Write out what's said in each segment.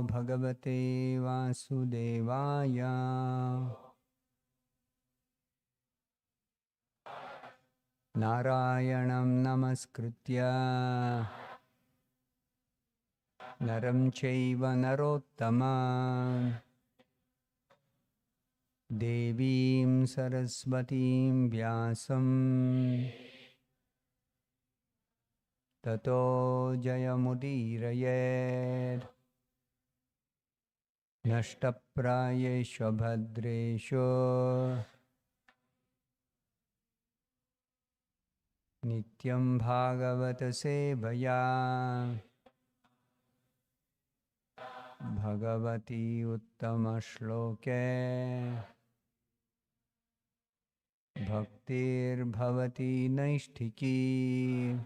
Bhagavate Vasudevaya. Narayanam Namaskritya Naram Chaiva Narottama Devim Saraswatim Vyasam Tato Jayamudirayed Nashtaprayesha Bhadresho Nityam Bhagavata Sevaya Bhagavati Uttama Shloke Bhaktir Bhavati Naishtiki.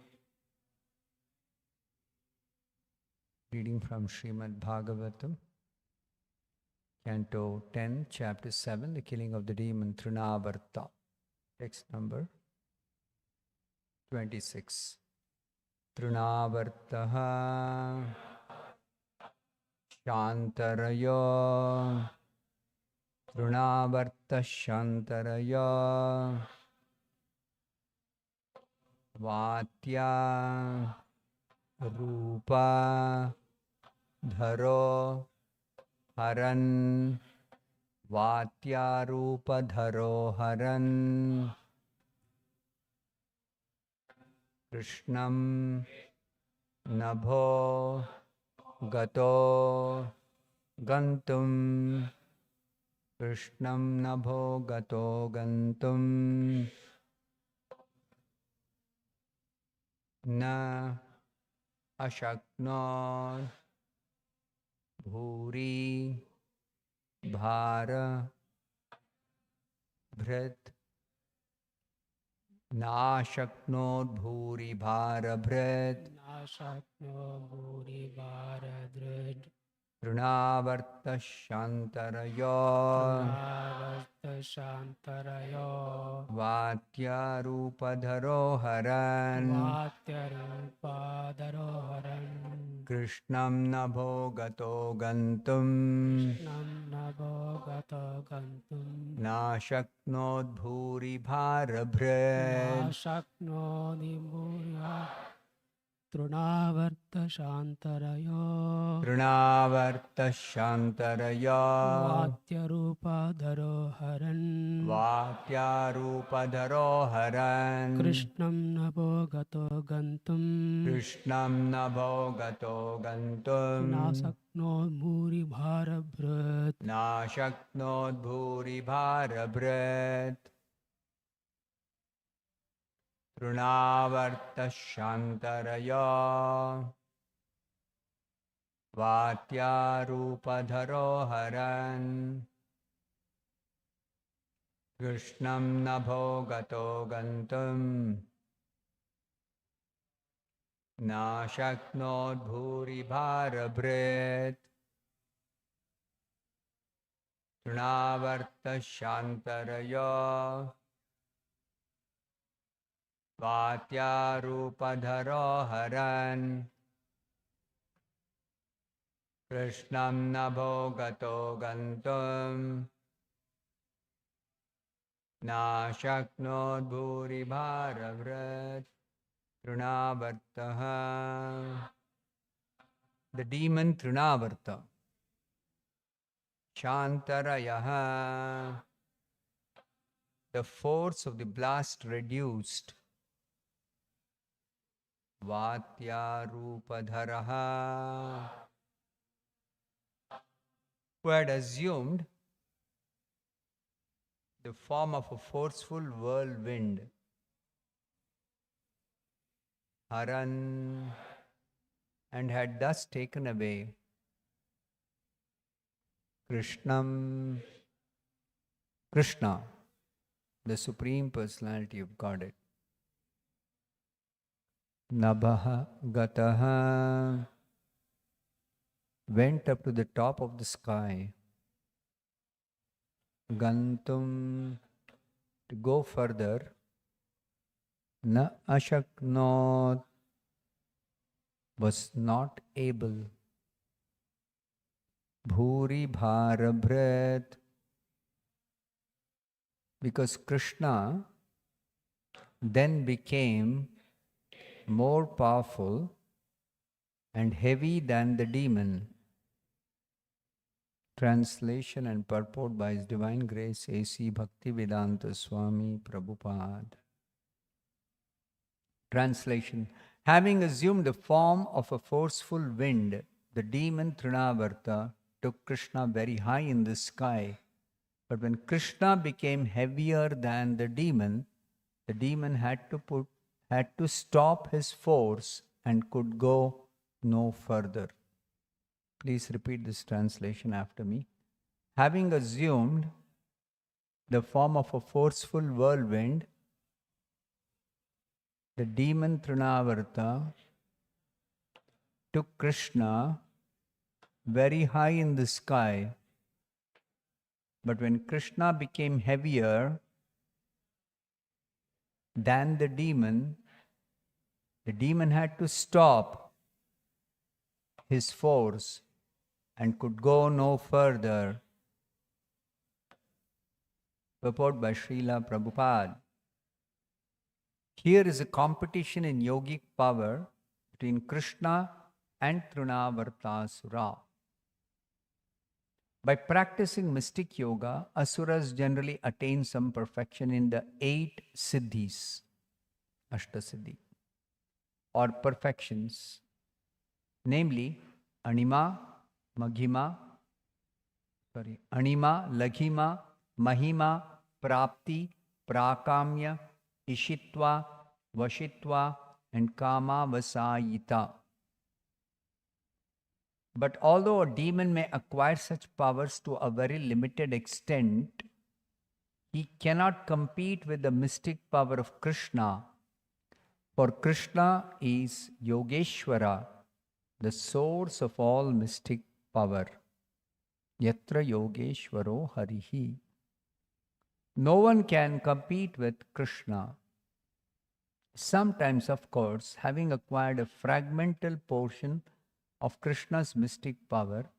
Reading from Srimad Bhagavatam, Canto 10, Chapter 7, The Killing of the Demon Trinavarta. Text number 26. Trinavartaha Shantarayo Trinavarta Shantarayo Vatya Rupa Dharo Haran Vatya Rupa Dharo Haran Krishnam Nabho Gato Gantum Krishnam Nabho Gato Gantum Na Ashakno Bhuri Bhara Bhrit Nashaknod Bhuri Bhara Bhrit Nashakno Bhuri Bharadrid Trinavarta Shantarayo Trinavarta Shantarayo Vatya Rupa Dharo Haran Vatya Rupa Dharoharan Krishnam Nabho Gato Gantum Krishnam Nabho Gato Gantum Nashaknod Bhuri Bhara Bhrit Nashakno Nibhurya Trinavarta Shantarayo Trinavarta Shantarayo Vatya Rupa Dharoharan Vatya Rupa Dharo Haran Krishnam Nabho Gato Gantum Krishnam Nabho Gato Gantum Nasakno Bhuri Bharabhrat Nashaknod Bhuri Bhara Bhrit Trinavarta Shantarayo Vatya Rupa Dharo Haran Krishnam Nabho Gato Gantum Nashaknod Bhuri Bhara Bhrit Trinavarta Shantarayo Vatya Rupa Dharo Haran Krishnam Nabho Gato Gantum Nashaknod Bhuri Bhara Bhrit Trinavartaha. The demon Trinavarta. Shantarayaha. The force of the blast reduced. Vatya Rupadharaha. Who had assumed the form of a forceful whirlwind. Haran, and had thus taken away Krishnam, Krishna, the Supreme Personality of Godhead. Nabhaha Gataha went up to the top of the sky. Gantum, to go further. Na Ashaknot, was not able. Bhuri Bharabhrat. Because Krishna then became more powerful and heavy than the demon. Translation and purport by His Divine Grace A.C. Bhaktivedanta Swami Prabhupada. Translation. Having assumed the form of a forceful wind, the demon Trinavarta took Krishna very high in the sky. But when Krishna became heavier than the demon had to stop his force and could go no further. Please repeat this translation after me. Having assumed the form of a forceful whirlwind, the demon Trinavarta took Krishna very high in the sky. But when Krishna became heavier than the demon had to stop his force and could go no further. Purport by Srila Prabhupada. Here is a competition in yogic power between Krishna and Trinavartasura. By practicing mystic yoga, asuras generally attain some perfection in the 8 siddhis, Ashtasiddhi, or perfections, namely Anima, Laghima, Mahima, Prapti, Prakamya, Ishitva, Vashitva, and Kama Vasayita. But although a demon may acquire such powers to a very limited extent, he cannot compete with the mystic power of Krishna, for Krishna is Yogeshwara, the source of all mystic power. Yatra Yogeshwaro Harihi. No one can compete with Krishna. Sometimes, of course, having acquired a fragmental portion of Krishna's mystic power,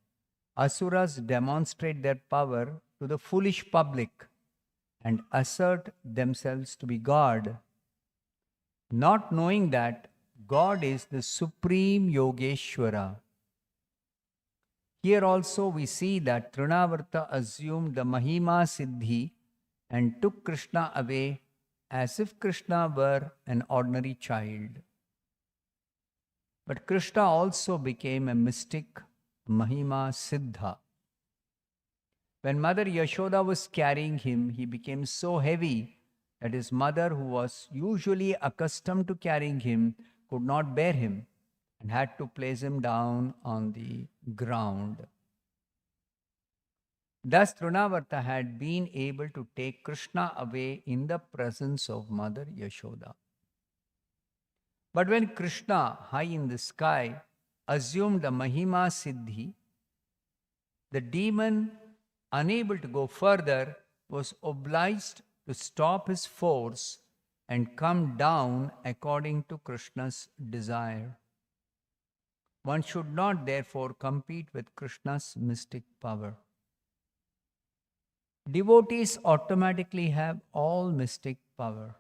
asuras demonstrate their power to the foolish public and assert themselves to be God, not knowing that God is the supreme Yogeshwara. Here also we see that Trinavarta assumed the Mahima Siddhi and took Krishna away as if Krishna were an ordinary child. But Krishna also became a mystic Mahima Siddha. When Mother Yashoda was carrying him, he became so heavy that his mother, who was usually accustomed to carrying him, could not bear him and had to place him down on the ground. Thus, Trinavarta had been able to take Krishna away in the presence of Mother Yashoda. But when Krishna, high in the sky, assumed the Mahima Siddhi, the demon, unable to go further, was obliged to stop his force and come down according to Krishna's desire. One should not therefore compete with Krishna's mystic power. Devotees automatically have all mystic power,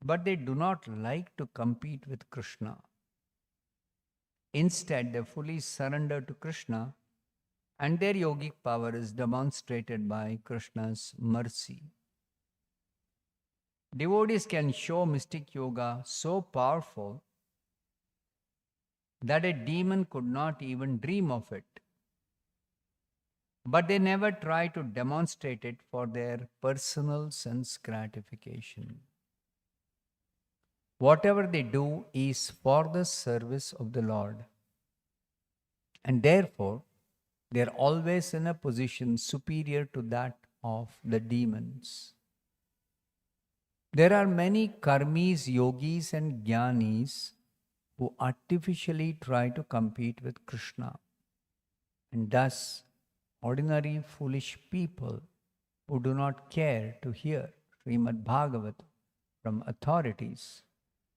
but they do not like to compete with Krishna. Instead, they fully surrender to Krishna, and their yogic power is demonstrated by Krishna's mercy. Devotees can show mystic yoga so powerful that a demon could not even dream of it. But they never try to demonstrate it for their personal sense gratification. Whatever they do is for the service of the Lord. And therefore, they are always in a position superior to that of the demons. There are many karmis, yogis, and jnanis who artificially try to compete with Krishna. And thus, ordinary foolish people who do not care to hear Srimad bhagavatam from authorities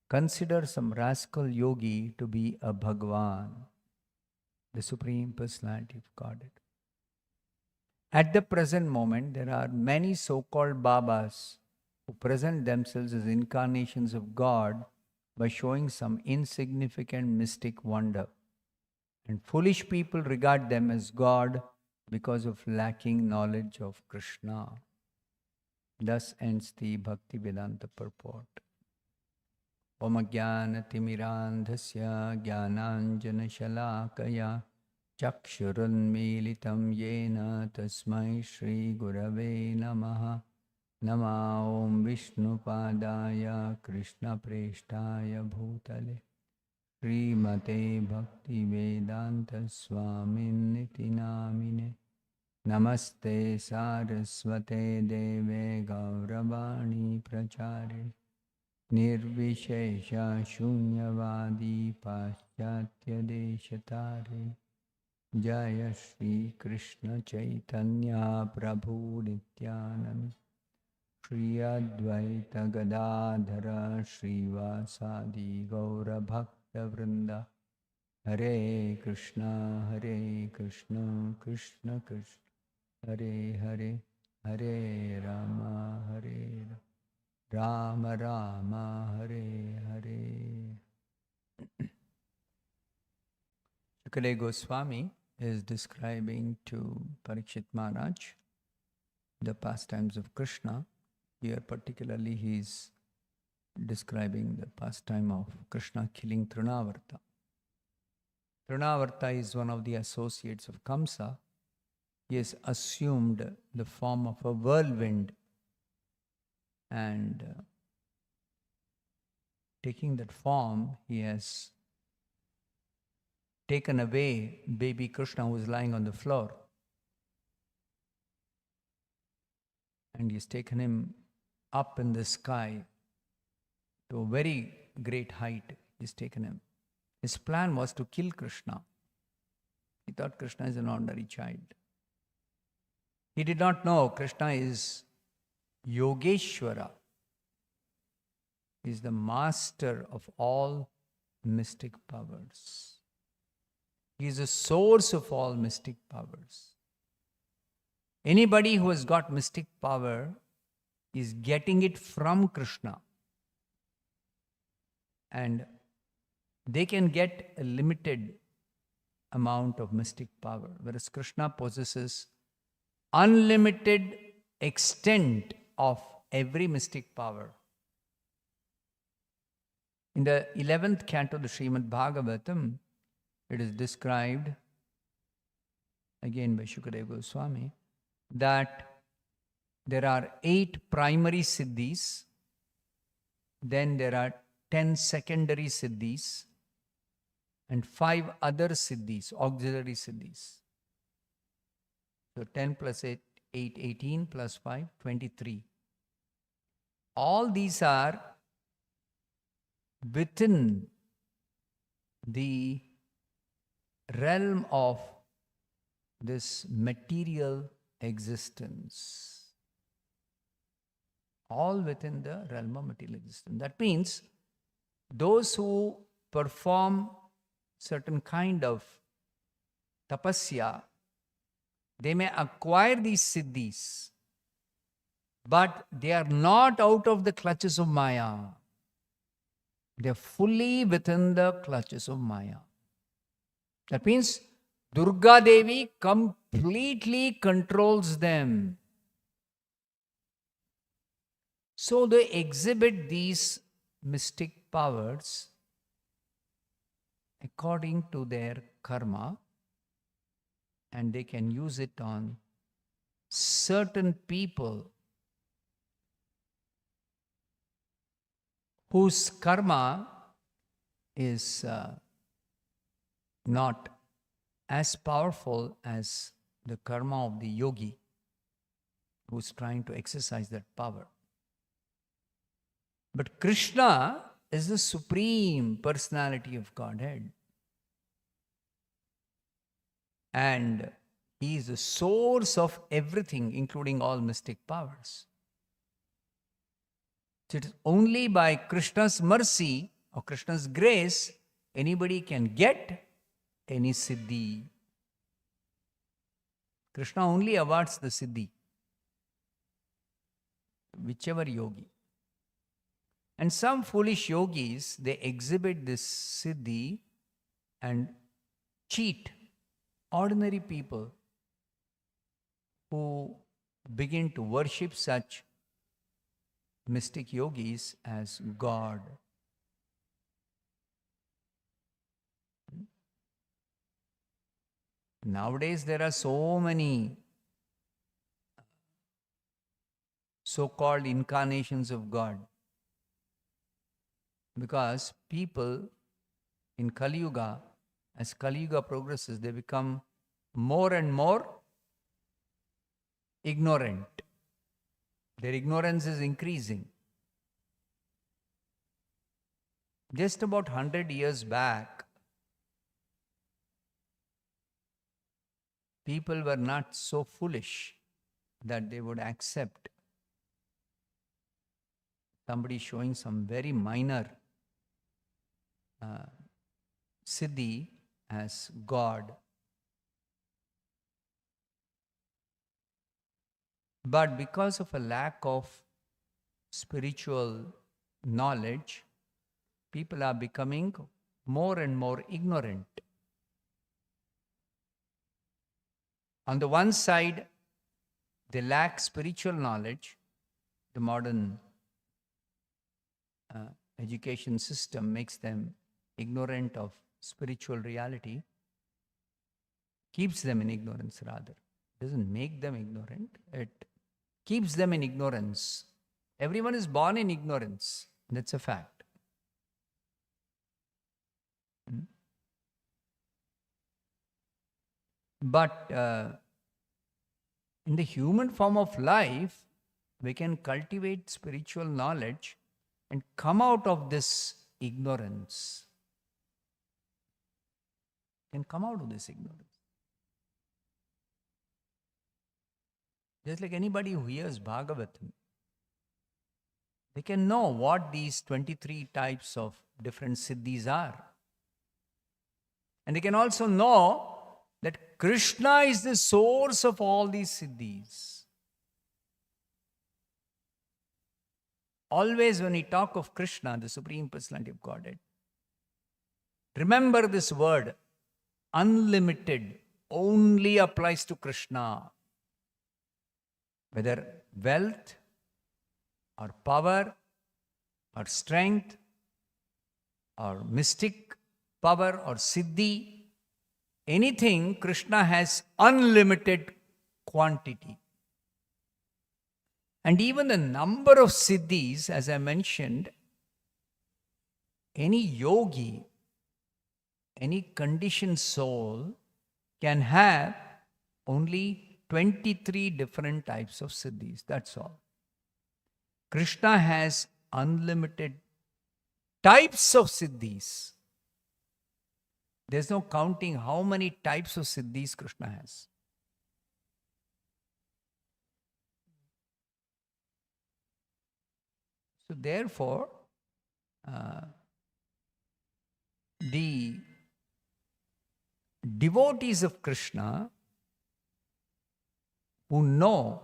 consider some rascal yogi to be a Bhagavan, the Supreme Personality of Godhead. At the present moment, there are many so-called Babas who present themselves as incarnations of God by showing some insignificant mystic wonder. And foolish people regard them as God because of lacking knowledge of Krishna. Thus ends the Bhakti Vedanta purport. Om Jnanatimmirandhasya Jnananjanashalakaya Chakshurunmilitam Yena Tasmai Shri Gurave Namaha. Nama Om Vishnupadaya Krishna Preshtaya Bhutale Srimate Bhakti Vedanta Swaminiti Namine Namaste Saraswate Deve Gauravani Prachare Nirvishesha Shunyavadi Paschatya Deshatare Jaya Shri Krishna Chaitanya Prabhu Nityananda Shri Advaita Gadadhara Srivasadi Gaura Bhakta Vrinda Hare Krishna Krishna Krishna Hare Hare Hare Rama Rama Rama Hare Hare. Shukadeva Swami is describing to Parikshit Maharaj the pastimes of Krishna. Here particularly he is describing the pastime of Krishna killing Trinavarta. Trinavarta is one of the associates of Kamsa. He has assumed the form of a whirlwind, and taking that form, he has taken away baby Krishna who is lying on the floor, and he's taken him up in the sky to a very great height. He's taken him. His plan was to kill Krishna. He thought Krishna is an ordinary child. He did not know Krishna is Yogeshwara. He is the master of all mystic powers. He is the source of all mystic powers. Anybody who has got mystic power is getting it from Krishna. And they can get a limited amount of mystic power, whereas Krishna possesses unlimited extent of every mystic power. In the 11th canto of the Srimad Bhagavatam, it is described, again by Shukadeva Goswami, that there are 8 primary siddhis, then there are 10 secondary siddhis, and 5 other siddhis, auxiliary siddhis. So 10 plus 8, 18 plus 5, 23. All these are within the realm of this material existence. All within the realm of material existence. That means those who perform certain kind of tapasya, they may acquire these siddhis, but they are not out of the clutches of Maya. They are fully within the clutches of Maya. That means Durga Devi completely controls them. So they exhibit these mystic powers according to their karma, and they can use it on certain people whose karma is not as powerful as the karma of the yogi who's trying to exercise that power. But Krishna is the supreme personality of Godhead. And he is the source of everything, including all mystic powers. So it is only by Krishna's mercy or Krishna's grace anybody can get any siddhi. Krishna only awards the siddhi, whichever yogi. And some foolish yogis, they exhibit this siddhi and cheat ordinary people who begin to worship such mystic yogis as God. Nowadays, there are so many so-called incarnations of God, because people in Kali Yuga, as Kali Yuga progresses, they become more and more ignorant. Their ignorance is increasing. Just about 100 years back, people were not so foolish that they would accept somebody showing some very minor siddhi as God. But because of a lack of spiritual knowledge, people are becoming more and more ignorant. On the one side, they lack spiritual knowledge. The modern education system makes them ignorant of spiritual reality, keeps them in ignorance rather. It doesn't make them ignorant, it keeps them in ignorance. Everyone is born in ignorance. That's a fact. But in the human form of life, we can cultivate spiritual knowledge and come out of this ignorance. Can come out of this ignorance. Just like anybody who hears bhagavatam, they can know what these 23 types of different siddhis are. And they can also know that Krishna is the source of all these siddhis. Always when we talk of Krishna, the Supreme Personality of Godhead, remember this word, unlimited, only applies to Krishna. Whether wealth or power or strength or mystic power or siddhi, anything, Krishna has unlimited quantity. And even the number of siddhis, as I mentioned, any yogi, any conditioned soul can have only 23 different types of siddhis. That's all. Krishna has unlimited types of siddhis. There's no counting how many types of siddhis Krishna has. So therefore, the devotees of Krishna who know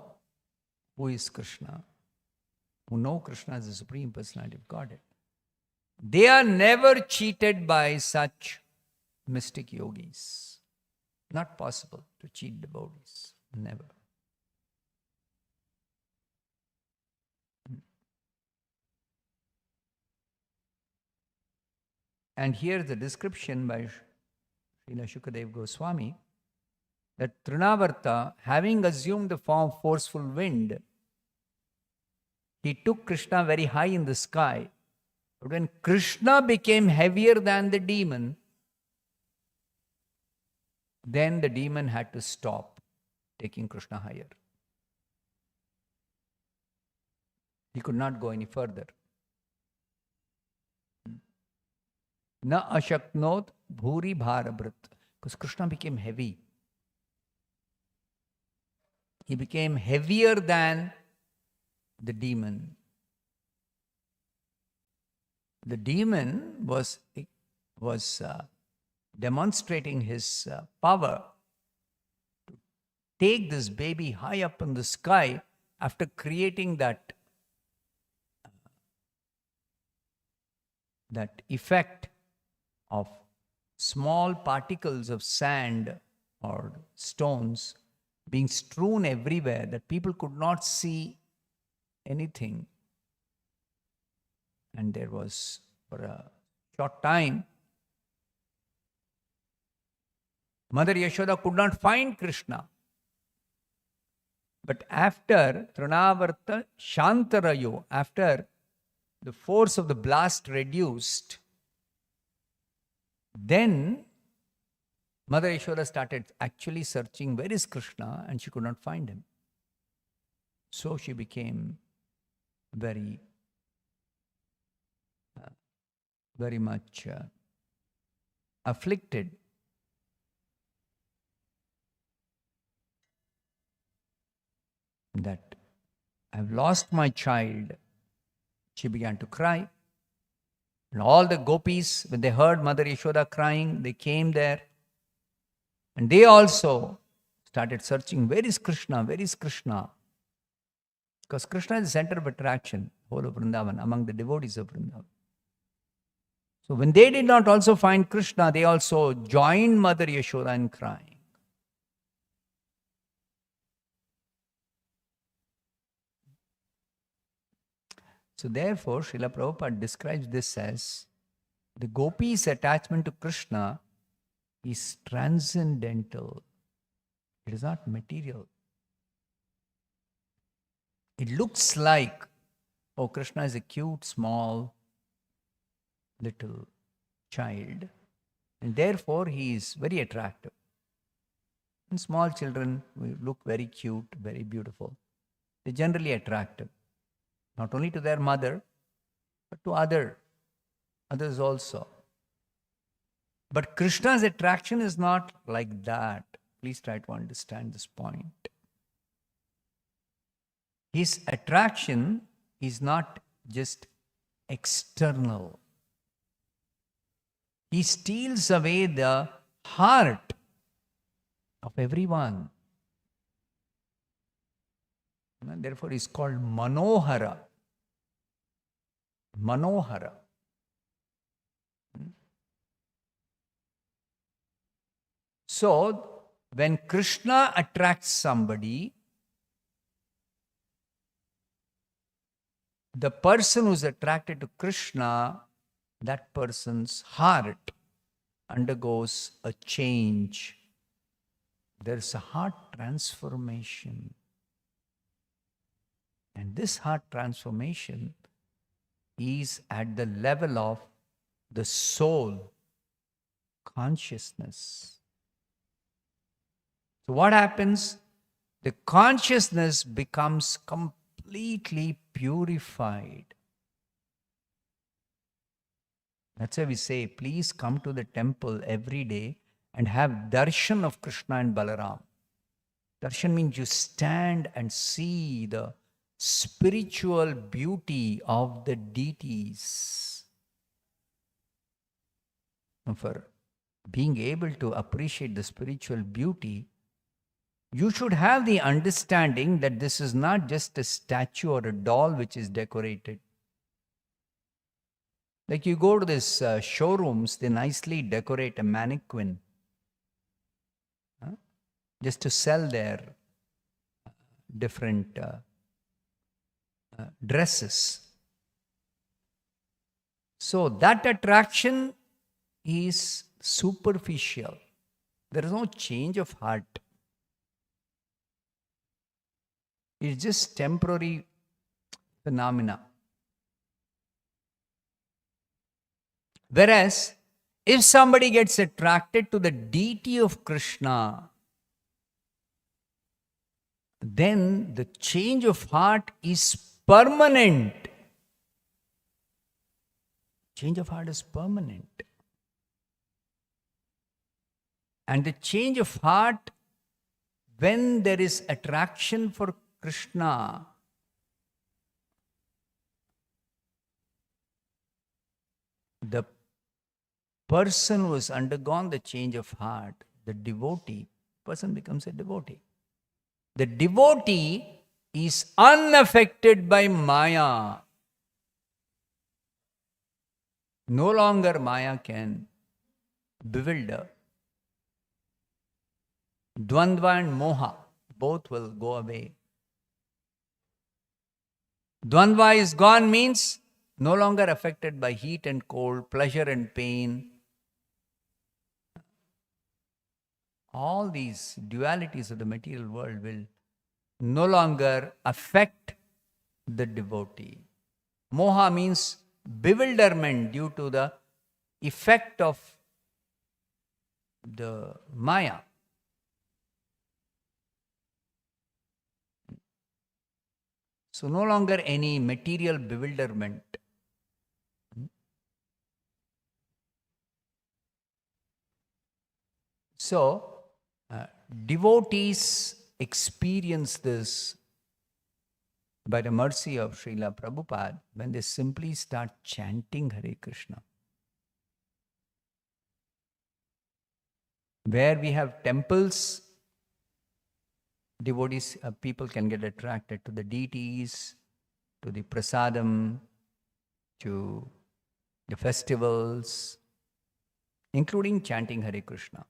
who is Krishna, who know Krishna as the Supreme Personality of Godhead, they are never cheated by such mystic yogis. Not possible to cheat devotees. Never. And here the description by Srila Shukadev Goswami, that Trinavarta, having assumed the form of forceful wind, he took Krishna very high in the sky. But when Krishna became heavier than the demon, then the demon had to stop taking Krishna higher. He could not go any further. Na ashaknot bhuri bharabrat. Because Krishna became heavy. He became heavier than the demon. The demon was demonstrating his power to take this baby high up in the sky after creating that effect of small particles of sand or stones being strewn everywhere that people could not see anything. And there was, for a short time, Mother Yashoda could not find Krishna. But after Trinavarta Shantarayo, after the force of the blast reduced, then Mother Yashoda started actually searching, where is Krishna? And she could not find him. So she became very much afflicted. That I've lost my child. She began to cry. And all the gopis, when they heard Mother Yashoda crying, they came there. And they also started searching, where is Krishna? Where is Krishna? Because Krishna is the center of attraction, whole of Vrindavan, among the devotees of Vrindavan. So when they did not also find Krishna, they also joined Mother Yashoda in crying. So therefore, Srila Prabhupada describes this as the gopis' attachment to Krishna is transcendental. It is not material. It looks like, oh, Krishna is a cute, small, little child. And therefore, he is very attractive. And small children look very cute, very beautiful. They're generally attractive. Not only to their mother, but to others also. But Krishna's attraction is not like that. Please try to understand this point. His attraction is not just external. He steals away the heart of everyone. And therefore, he is called Manohara. Manohara. So, when Krishna attracts somebody, the person who is attracted to Krishna, that person's heart undergoes a change. There's a heart transformation. And this heart transformation is at the level of the soul, consciousness. So what happens? The consciousness becomes completely purified. That's why we say, please come to the temple every day and have darshan of Krishna and Balaram. Darshan means you stand and see the spiritual beauty of the deities. And for being able to appreciate the spiritual beauty, you should have the understanding that this is not just a statue or a doll which is decorated. Like you go to these showrooms, they nicely decorate a mannequin just to sell their different dresses. So that attraction is superficial. There is no change of heart. It's just temporary phenomena. Whereas, if somebody gets attracted to the deity of Krishna, then the change of heart is permanent. Change of heart is permanent. And the change of heart, when there is attraction for Krishna, the person who has undergone the change of heart, the devotee, person becomes a devotee. The devotee is unaffected by Maya. No longer Maya can bewilder. Dvandva and Moha, both will go away. Dvandva is gone means no longer affected by heat and cold, pleasure and pain. All these dualities of the material world will no longer affect the devotee. Moha means bewilderment due to the effect of the Maya. So no longer any material bewilderment. So, devotees experience this by the mercy of Srila Prabhupada when they simply start chanting Hare Krishna. Where we have temples, devotees, people can get attracted to the deities, to the prasadam, to the festivals, including chanting Hare Krishna.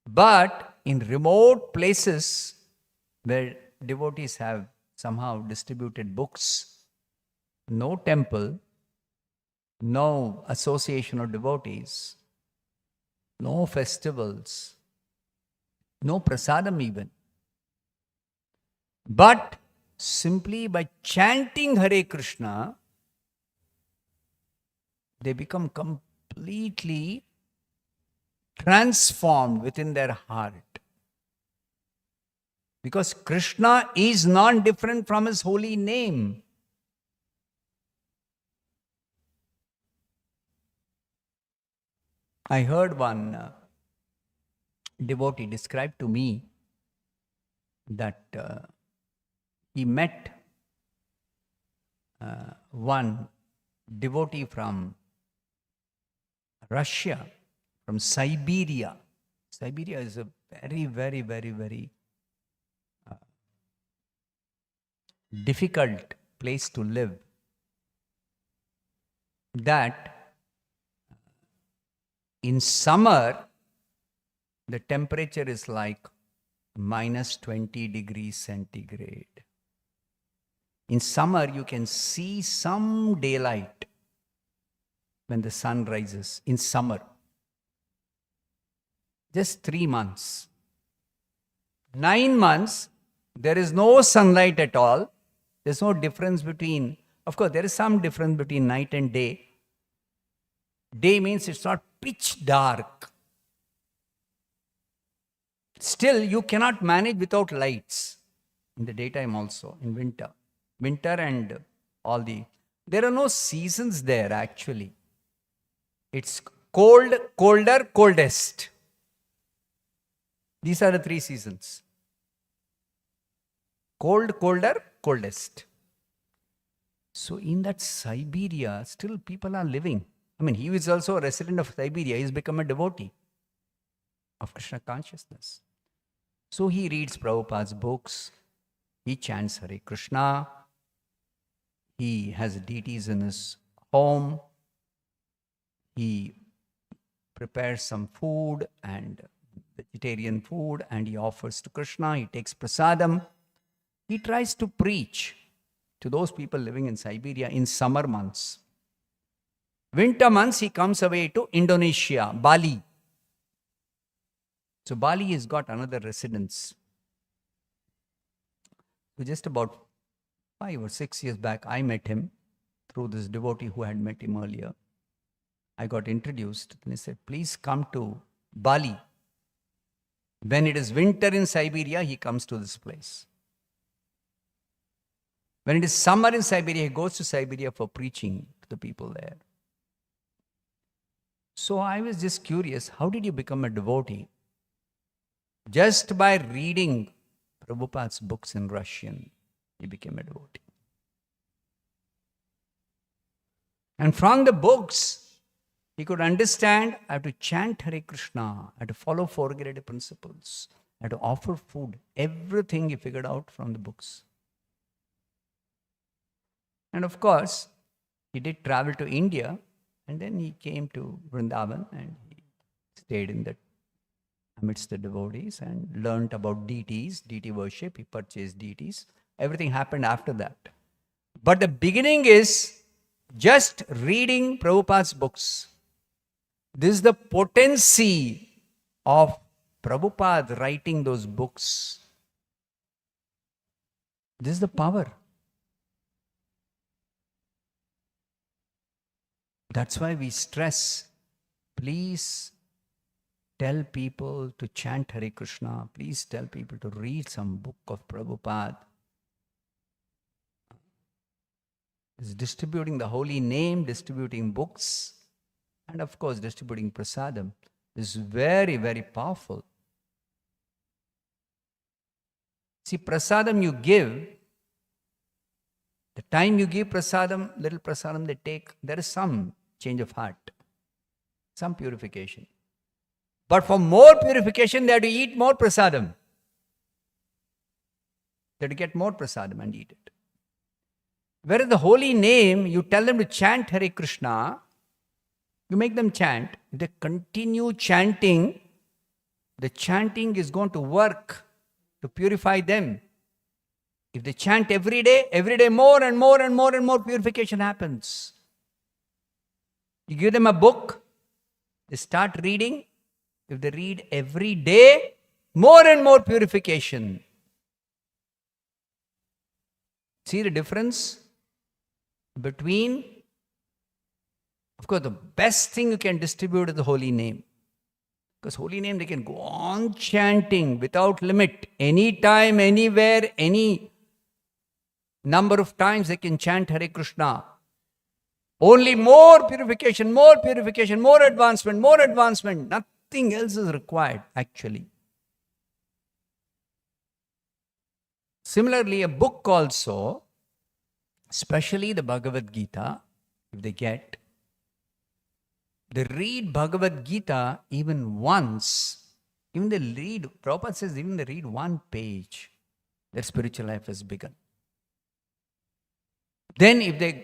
But in remote places where devotees have somehow distributed books, no temple, no association of devotees, no festivals, no prasadam even. But simply by chanting Hare Krishna, they become completely transformed within their heart. Because Krishna is non-different from his holy name. I heard one devotee describe to me that he met one devotee from Russia, from Siberia. Siberia is a very, very, very, very difficult place to live. That in summer, the temperature is like minus 20 degrees centigrade. In summer, you can see some daylight when the sun rises in summer. Just 3 months. 9 months, there is no sunlight at all. There's no difference between, of course, there is some difference between night and day. Day means it's not pitch dark. Still, you cannot manage without lights. In the daytime also, in winter. Winter and all the... There are no seasons there actually. It's cold, colder, coldest. These are the 3 seasons. Cold, colder, coldest. So in that Siberia, still people are living. I mean, he is also a resident of Siberia. He has become a devotee of Krishna consciousness. So he reads Prabhupada's books. He chants Hare Krishna. He has deities in his home. He prepares some food and vegetarian food and he offers to Krishna. He takes prasadam. He tries to preach to those people living in Siberia in summer months. Winter months, he comes away to Indonesia, Bali. So Bali has got another residence. So just about 5 or 6 years back, I met him through this devotee who had met him earlier. I got introduced and he said, please come to Bali. When it is winter in Siberia, he comes to this place. When it is summer in Siberia, he goes to Siberia for preaching to the people there. So I was just curious, how did you become a devotee? Just by reading Prabhupada's books in Russian, he became a devotee. And from the books, he could understand, I have to chant Hare Krishna, I have to follow 4 great principles. had to offer food. Everything he figured out from the books. And of course, he did travel to India, and then he came to Vrindavan and he stayed in the amidst the devotees and learned about deities, deity worship. He purchased deities. Everything happened after that. But the beginning is just reading Prabhupada's books. This is the potency of Prabhupada writing those books. This is the power. That's why we stress, please tell people to chant Hare Krishna. Please tell people to read some book of Prabhupada. It's distributing the holy name, distributing books, and of course distributing prasadam. This is very, very powerful. See, prasadam you give, the time you give prasadam, little prasadam they take, there is some change of heart, some purification. But for more purification, they have to eat more prasadam. They have to get more prasadam and eat it. Whereas the holy name, you tell them to chant Hare Krishna, you make them chant. If they continue chanting, the chanting is going to work to purify them. If they chant every day more and more and more and more purification happens. You give them a book, they start reading. If they read every day, more and more purification. See the difference between, of course, the best thing you can distribute is the holy name. Because holy name, they can go on chanting without limit. Anytime, anywhere, any number of times they can chant Hare Krishna. Only more purification, more advancement, more advancement. Nothing else is required, actually. Similarly, a book also, especially the Bhagavad Gita, if they get, they read Bhagavad Gita even once. Even they read, Prabhupada says, even they read one page, their spiritual life has begun. Then if they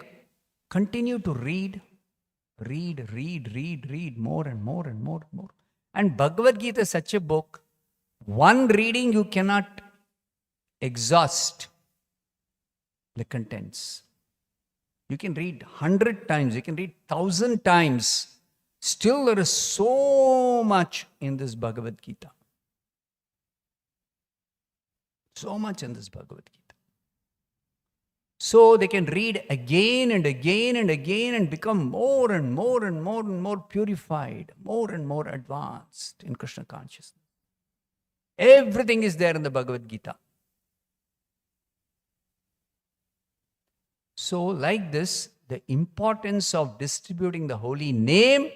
continue to read more and more and more and more. And Bhagavad Gita is such a book, one reading you cannot exhaust the contents. You can read 100 times, you can read 1,000 times. Still there is so much in this Bhagavad Gita. So much in this Bhagavad Gita. So they can read again and again and again and become more and more and more and more purified, more and more advanced in Krishna consciousness. Everything is there in the Bhagavad Gita. So like this, the importance of distributing the holy name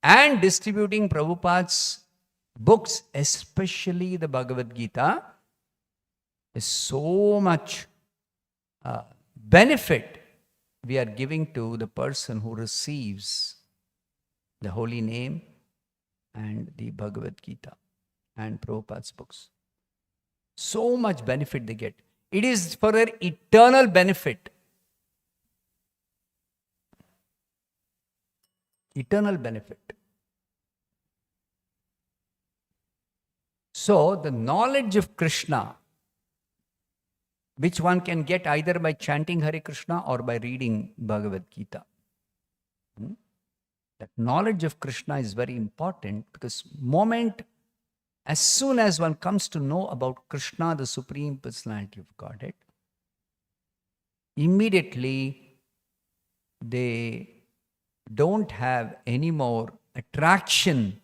and distributing Prabhupada's books, especially the Bhagavad Gita, is so much benefit we are giving to the person who receives the holy name and the Bhagavad Gita and Prabhupada's books. So much benefit they get. It is for their eternal benefit. Eternal benefit. So the knowledge of Krishna, which one can get either by chanting Hare Krishna or by reading Bhagavad Gita. That knowledge of Krishna is very important because as soon as one comes to know about Krishna, the Supreme Personality of Godhead, immediately they don't have any more attraction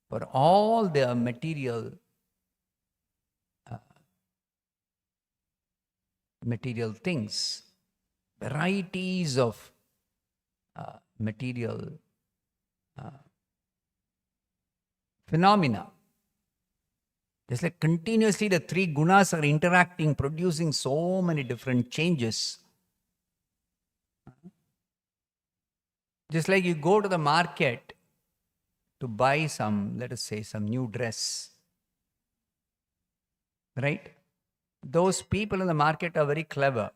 for all the material things, varieties of material phenomena. It's like continuously the three gunas are interacting, producing so many different changes. Just like you go to the market to buy some, let us say, some new dress. right? Those people in the market are very clever.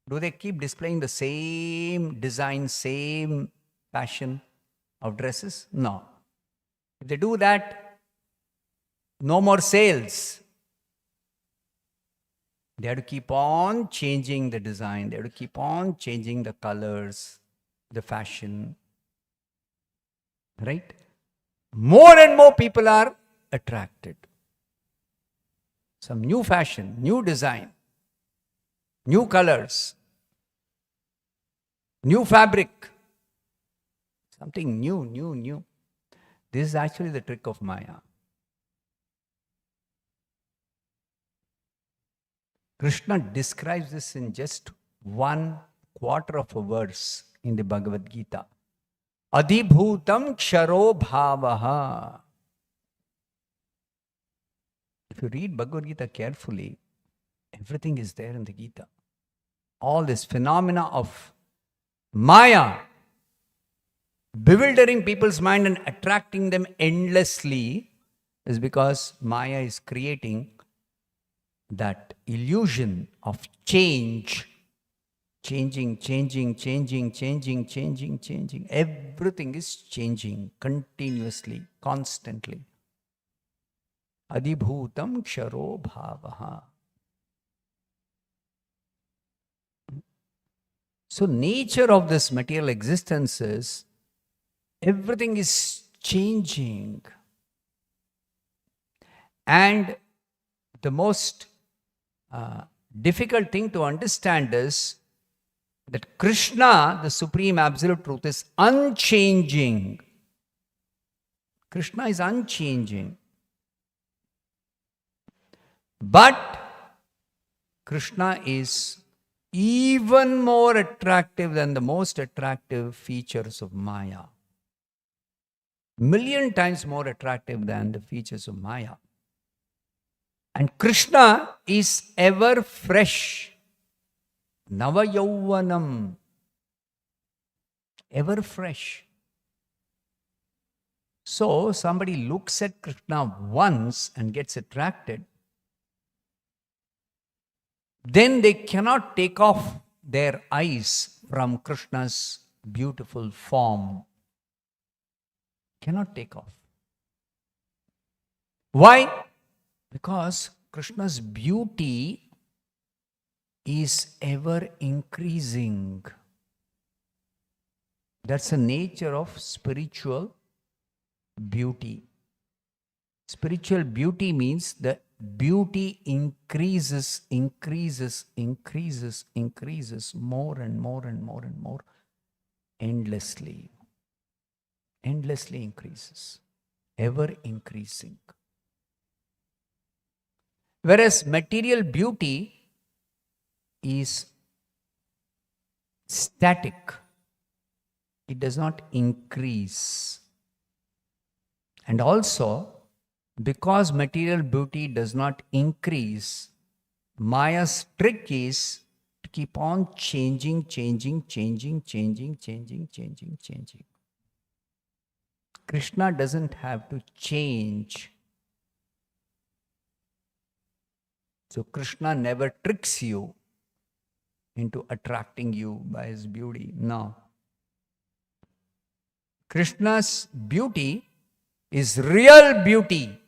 Do they keep displaying the same design, same fashion of dresses? No. If they do that, no more sales. They have to keep on changing the design. They have to keep on changing the colors, the fashion. Right? More and more people are attracted. Some new fashion, new design, new colors, new fabric. Something new. This is actually the trick of Maya. Krishna describes this in just 1/4 of a verse in the Bhagavad Gita. Adhibhutam ksharo bhavaha. If you read Bhagavad Gita carefully, everything is there in the Gita. All this phenomena of Maya bewildering people's mind and attracting them endlessly is because Maya is creating that illusion of change. Changing. Everything is changing continuously, constantly. Adhibhutam ksharo bhavaha. So nature of this material existence is everything is changing. And the most difficult thing to understand is that Krishna, the Supreme Absolute Truth, is unchanging. Krishna is unchanging. But Krishna is even more attractive than the most attractive features of Maya. Million times more attractive than the features of Maya. And Krishna is ever fresh. Nava Yauvanam. Ever fresh. So somebody looks at Krishna once and gets attracted, then they cannot take off their eyes from Krishna's beautiful form. Cannot take off. Why? Because Krishna's beauty is ever increasing. That's the nature of spiritual beauty. Spiritual beauty means the beauty increases more and more, endlessly. Endlessly increases. Ever increasing. Whereas material beauty is static. It does not increase. And also, because material beauty does not increase, Maya's trick is to keep on changing. Krishna doesn't have to change. So Krishna never tricks you into attracting you by his beauty. No. Krishna's beauty is real beauty.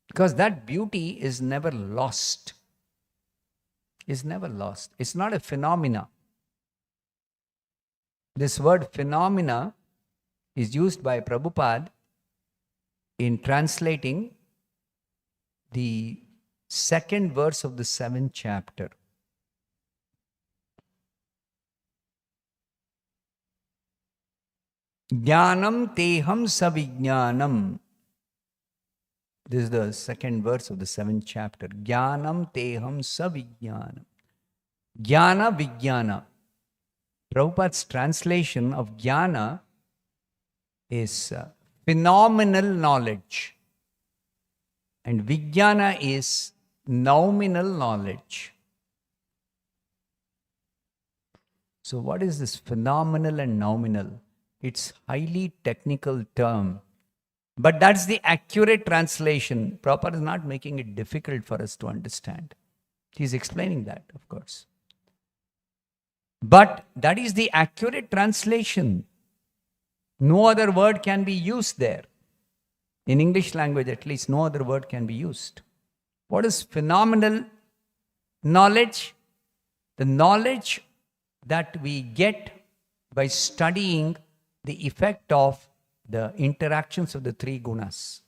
Because that beauty is never lost. Is never lost. It's not a phenomena. This word phenomena is used by Prabhupada in translating the second verse of the 7th chapter. Jnanam teham savijnanam. This is the second verse of the 7th chapter. Jnanam teham savijnanam. Jnana vijnana. Prabhupada's translation of jnana is phenomenal knowledge. And vijnana is nominal knowledge. So what is this phenomenal and nominal? It's highly technical term But that's the accurate translation. Prabhupada is not making it difficult for us to understand. He's explaining that, of course. But that is the accurate translation. No other word can be used there. In English language, at least, no other word can be used. What is phenomenal knowledge? The knowledge that we get by studying the effect of the interactions of the three gunas.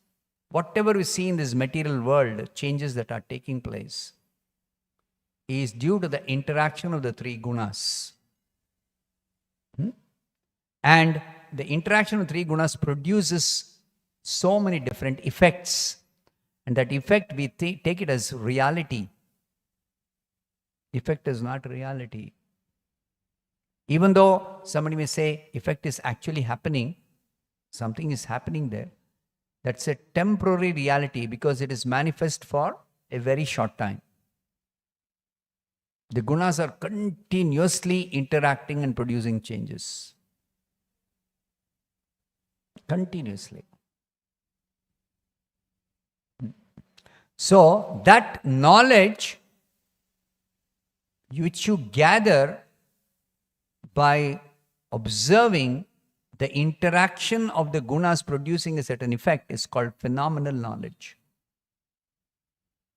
Whatever we see in this material world, changes that are taking place, is due to the interaction of the three gunas. And the interaction of three gunas produces so many different effects. And that effect, we take it as reality. Effect is not reality. Even though somebody may say effect is actually happening, something is happening there, that's a temporary reality because it is manifest for a very short time. The gunas are continuously interacting and producing changes. Continuously. So, that knowledge which you gather by observing the interaction of the gunas producing a certain effect is called phenomenal knowledge.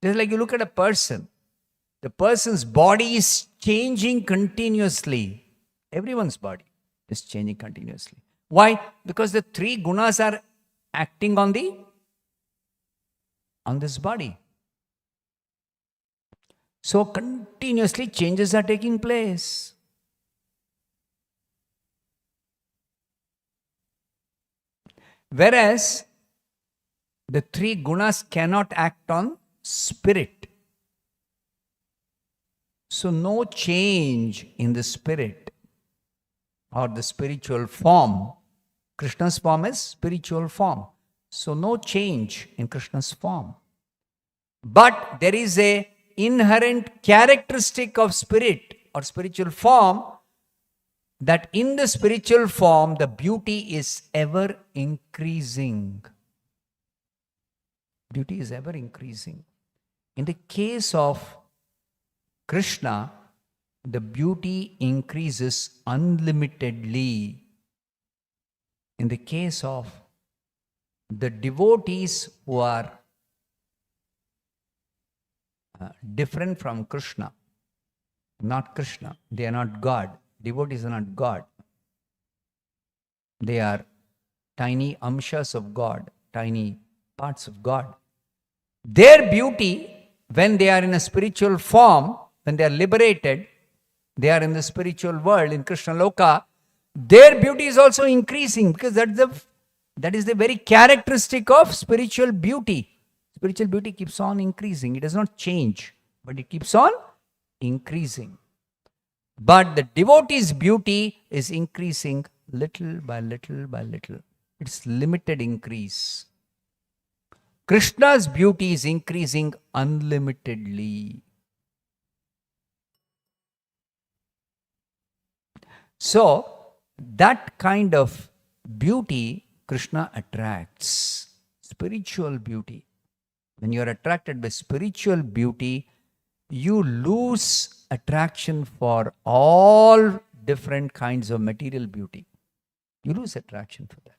Just like you look at a person, the person's body is changing continuously. Everyone's body is changing continuously. Why? Because the three gunas are acting on this body. So continuously changes are taking place. Whereas the three gunas cannot act on spirit. So no change in the spirit or the spiritual form. Krishna's form is spiritual form. So no change in Krishna's form. But there is a inherent characteristic of spirit or spiritual form, that in the spiritual form the beauty is ever increasing. Beauty is ever increasing. In the case of Krishna, the beauty increases unlimitedly. In the case of the devotees who are different from Krishna, not Krishna, they are not God. Devotees are not God. They are tiny amshas of God, tiny parts of God. Their beauty, when they are in a spiritual form, when they are liberated, they are in the spiritual world, in Krishna Loka, their beauty is also increasing, because that is the very characteristic of spiritual beauty. Spiritual beauty keeps on increasing. It does not change, but it keeps on increasing. But the devotee's beauty is increasing little by little by little. It's limited increase. Krishna's beauty is increasing unlimitedly. So, that kind of beauty Krishna attracts. Spiritual beauty. When you are attracted by spiritual beauty, you lose attraction for all different kinds of material beauty. You lose attraction for that.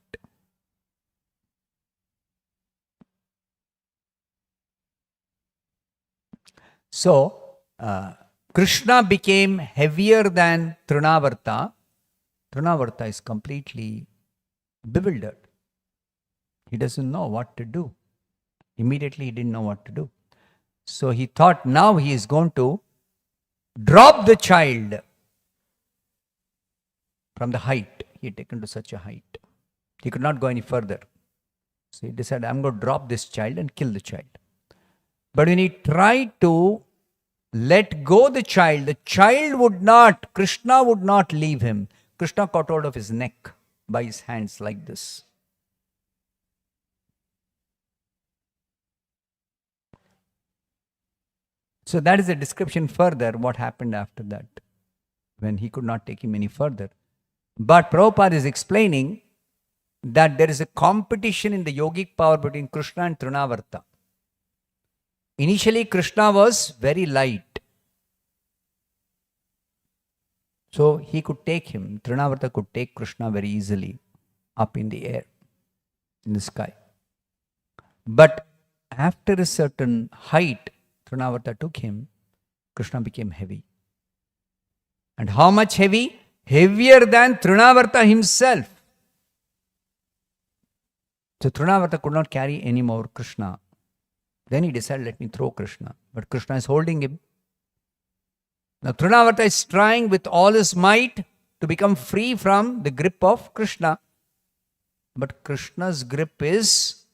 So, Krishna became heavier than Trinavarta. Trinavarta is completely bewildered. He doesn't know what to do. Immediately he didn't know what to do. So he thought now he is going to drop the child from the height. He had taken to such a height. He could not go any further. So he decided, I'm going to drop this child and kill the child. But when he tried to let go the child would not, Krishna would not leave him. Krishna caught hold of his neck by his hands like this. So that is a description further what happened after that, when he could not take him any further. But Prabhupada is explaining that there is a competition in the yogic power between Krishna and Trinavarta. Initially, Krishna was very light. So he could take him, Trinavarta could take Krishna very easily up in the air, in the sky. But after a certain height, Trinavarta took him, Krishna became heavy. And how much heavy? Heavier than Trinavarta himself. So Trinavarta could not carry any more Krishna. Then he decided, let me throw Krishna. But Krishna is holding him. Now Trinavarta is trying with all his might to become free from the grip of Krishna. But Krishna's grip is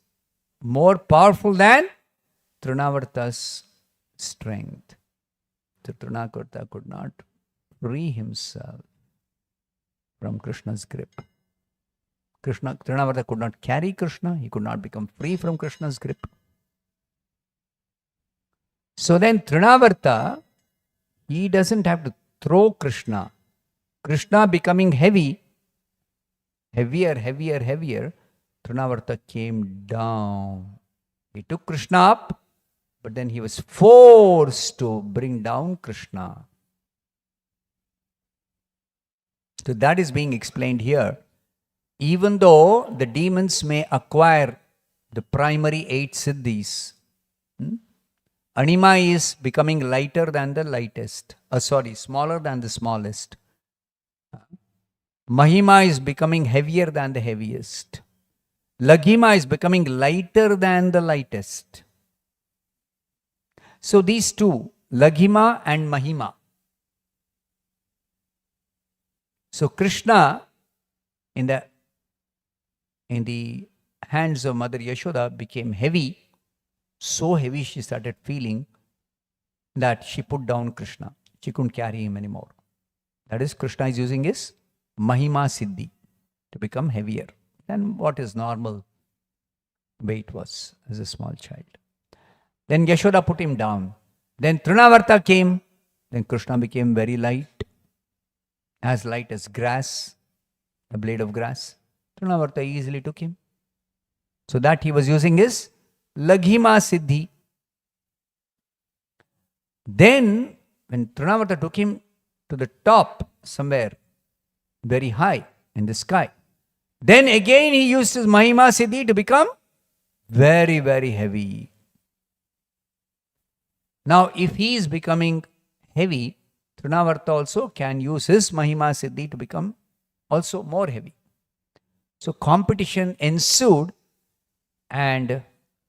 more powerful than Trinavarta's strength. So Trinavarta could not free himself from Krishna's grip. Trinavarta could not carry Krishna. He could not become free from Krishna's grip. So then Trinavarta, he doesn't have to throw Krishna. Krishna becoming heavy, heavier, Trinavarta came down. He took Krishna up, but then he was forced to bring down Krishna. So that is being explained here. Even though the demons may acquire the primary 8 siddhis, Anima is becoming lighter than the lightest. Smaller than the smallest. Mahima is becoming heavier than the heaviest. Laghima is becoming lighter than the lightest. So these two, Laghima and Mahima. So Krishna, in the hands of Mother Yashoda, became heavy. So heavy she started feeling that she put down Krishna. She couldn't carry him anymore. That is, Krishna is using his Mahima Siddhi to become heavier than what his normal weight was as a small child. Then Yashoda put him down. Then Trinavarta came. Then Krishna became very light, as light as grass, a blade of grass. Trinavarta easily took him. So that he was using his Laghima Siddhi. Then, when Trinavarta took him to the top, somewhere very high in the sky, then again he used his Mahima Siddhi to become very, very heavy. Now, if he is becoming heavy, Trinavarta also can use his Mahima Siddhi to become also more heavy. So competition ensued, and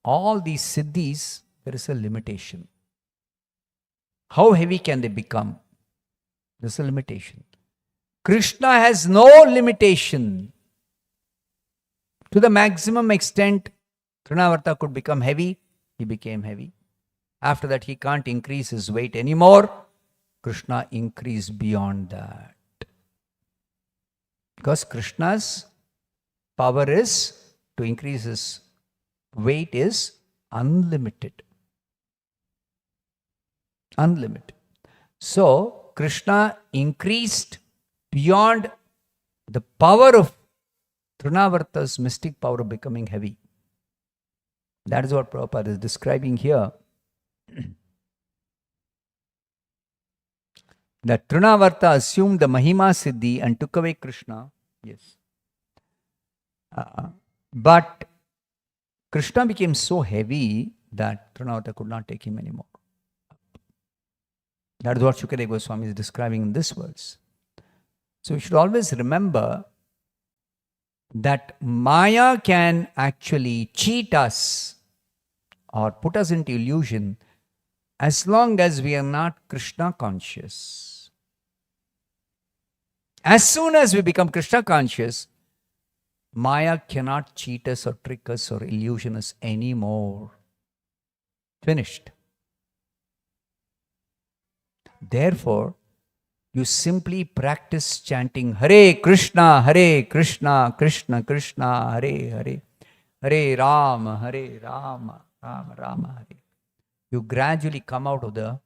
all these siddhis, there is a limitation. How heavy can they become? There's a limitation. Krishna has no limitation. To the maximum extent, Trinavarta could become heavy, he became heavy. After that, he can't increase his weight anymore. Krishna increased beyond that. Because Krishna's power is to increase his weight is unlimited. Unlimited. So, Krishna increased beyond the power of Trinavarta's mystic power of becoming heavy. That is what Prabhupada is describing here. That Trinavarta assumed the Mahima Siddhi and took away Krishna. Yes. But Krishna became so heavy that Trinavarta could not take him anymore. That is what Shukadeva Goswami is describing in this verse. So we should always remember that Maya can actually cheat us or put us into illusion as long as we are not Krishna conscious. As soon as we become Krishna conscious, Maya cannot cheat us or trick us or illusion us anymore. Finished. Therefore, you simply practice chanting Hare Krishna, Krishna Krishna, Hare Hare, Hare Rama, Rama Rama, Hare. You gradually come out of the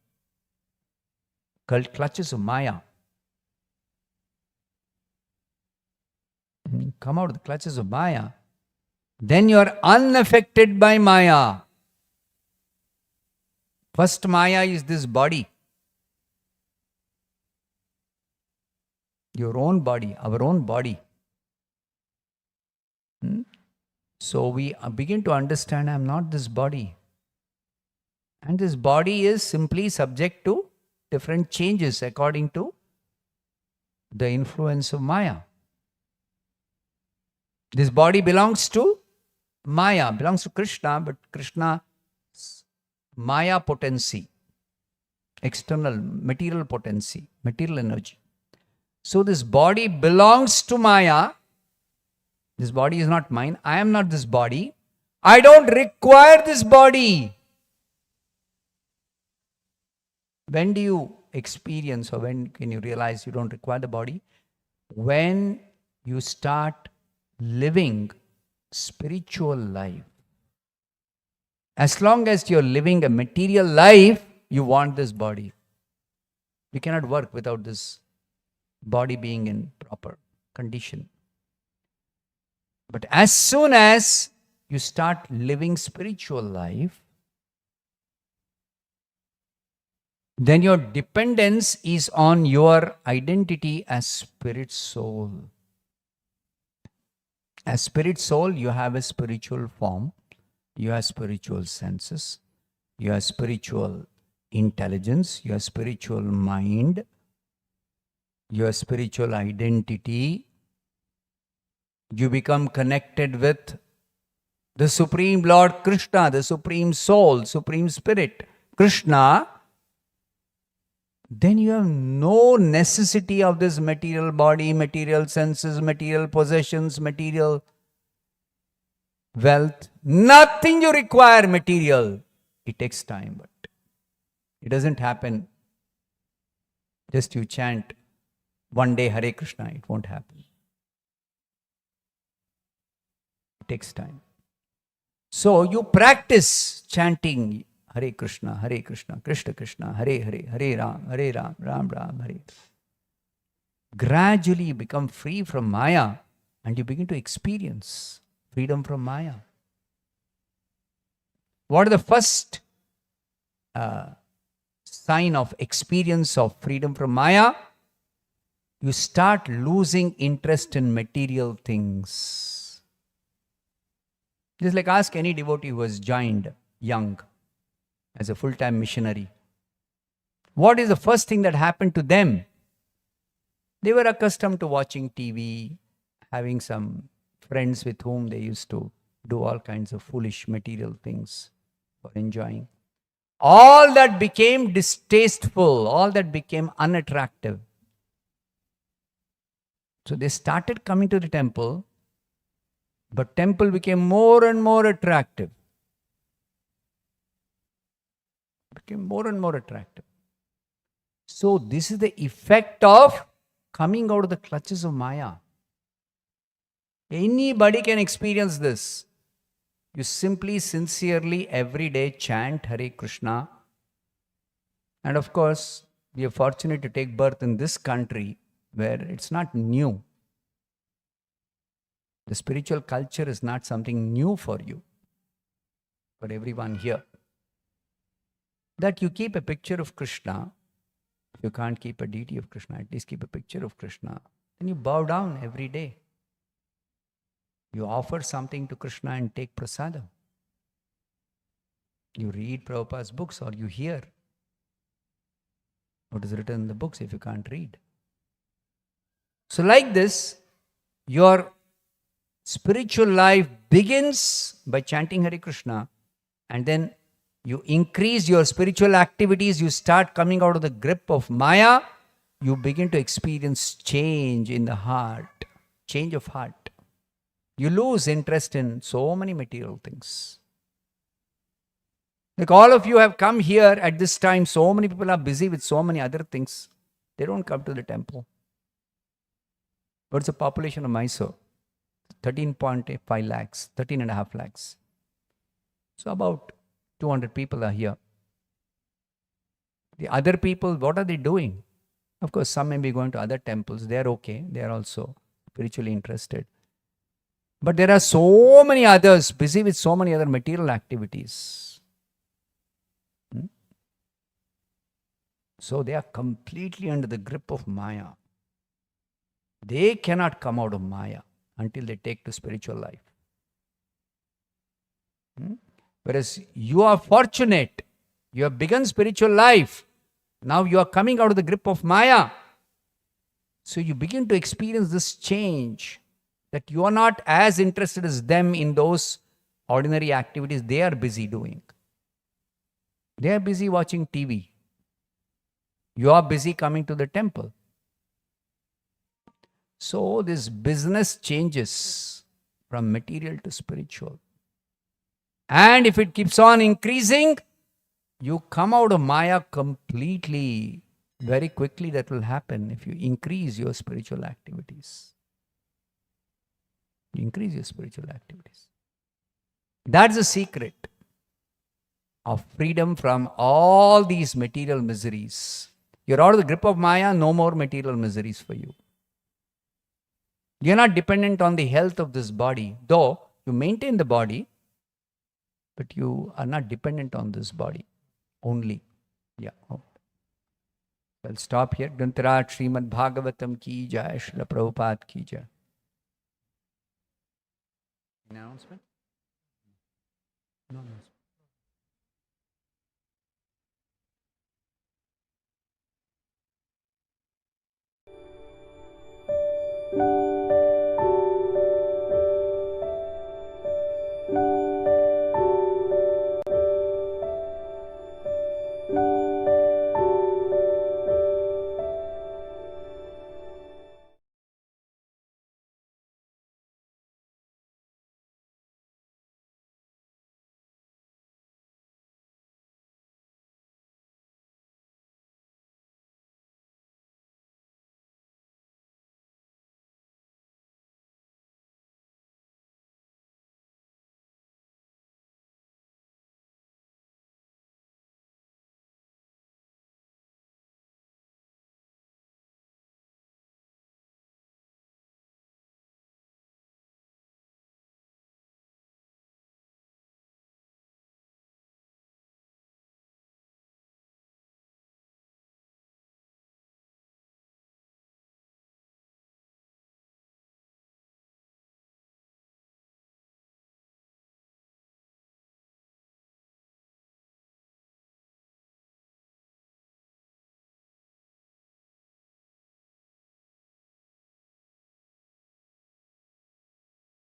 clutches of Maya. Come out of the clutches of Maya. Then you are unaffected by Maya. First Maya is this body. Your own body, our own body. So we begin to understand I am not this body. And this body is simply subject to different changes according to the influence of Maya. This body belongs to Maya, belongs to Krishna, but Krishna's Maya potency, external material potency, material energy. So this body belongs to Maya. This body is not mine. I am not this body. I don't require this body. When do you experience, or when can you realize you don't require the body? When you start living spiritual life. As long as you're living a material life, you want this body. You cannot work without this body being in proper condition. But as soon as you start living spiritual life, then your dependence is on your identity as spirit soul. As spirit soul, you have a spiritual form, you have spiritual senses, you have spiritual intelligence, you have spiritual mind, you have spiritual identity. You become connected with the Supreme Lord Krishna, the Supreme Soul, Supreme Spirit, Krishna. Then you have no necessity of this material body, material senses, material possessions, material wealth. Nothing you require material. It takes time, but it doesn't happen. Just you chant one day Hare Krishna, it won't happen. It takes time. So you practice chanting Hare Krishna, Krishna Krishna, Hare Hare, Hare Ram, Ram Ram, Hare. Gradually you become free from Maya and you begin to experience freedom from Maya. What is the first sign of experience of freedom from Maya? You start losing interest in material things. Just like ask any devotee who has joined young as a full-time missionary. What is the first thing that happened to them? They were accustomed to watching TV, having some friends with whom they used to do all kinds of foolish material things for enjoying. All that became distasteful, all that became unattractive. So they started coming to the temple, but temple became more and more attractive. Became more and more attractive. So this is the effect of coming out of the clutches of Maya. Anybody can experience this. You simply, sincerely, every day chant Hare Krishna. And of course, we are fortunate to take birth in this country where it's not new. The spiritual culture is not something new for you, for everyone here. That you keep a picture of Krishna. If you can't keep a deity of Krishna, at least keep a picture of Krishna. Then you bow down every day. You offer something to Krishna and take prasadam. You read Prabhupada's books or you hear what is written in the books if you can't read. So like this, your spiritual life begins by chanting Hare Krishna, and then you increase your spiritual activities, you start coming out of the grip of Maya, you begin to experience change in the heart, change of heart. You lose interest in so many material things. Like all of you have come here at this time, so many people are busy with so many other things. They don't come to the temple. What's the population of Mysore? 13.5 lakhs, 13.5 lakhs. So about 200 people are here. The other people, what are they doing? Of course, some may be going to other temples. They are okay. They are also spiritually interested. But there are so many others busy with so many other material activities. So they are completely under the grip of Maya. They cannot come out of Maya until they take to spiritual life. Whereas you are fortunate, you have begun spiritual life. Now you are coming out of the grip of Maya. So you begin to experience this change, that you are not as interested as them in those ordinary activities they are busy doing. They are busy watching TV. You are busy coming to the temple. So this business changes from material to spiritual. And if it keeps on increasing, you come out of Maya completely. Very quickly that will happen if you increase your spiritual activities. You increase your spiritual activities. That's the secret of freedom from all these material miseries. You're out of the grip of Maya, no more material miseries for you. You're not dependent on the health of this body, though you maintain the body, but you are not dependent on this body only. Yeah. I'll stop here. Grantaraj Srimad Bhagavatam ki jai, Srila Prabhupada ki jai. Announcement? No announcement.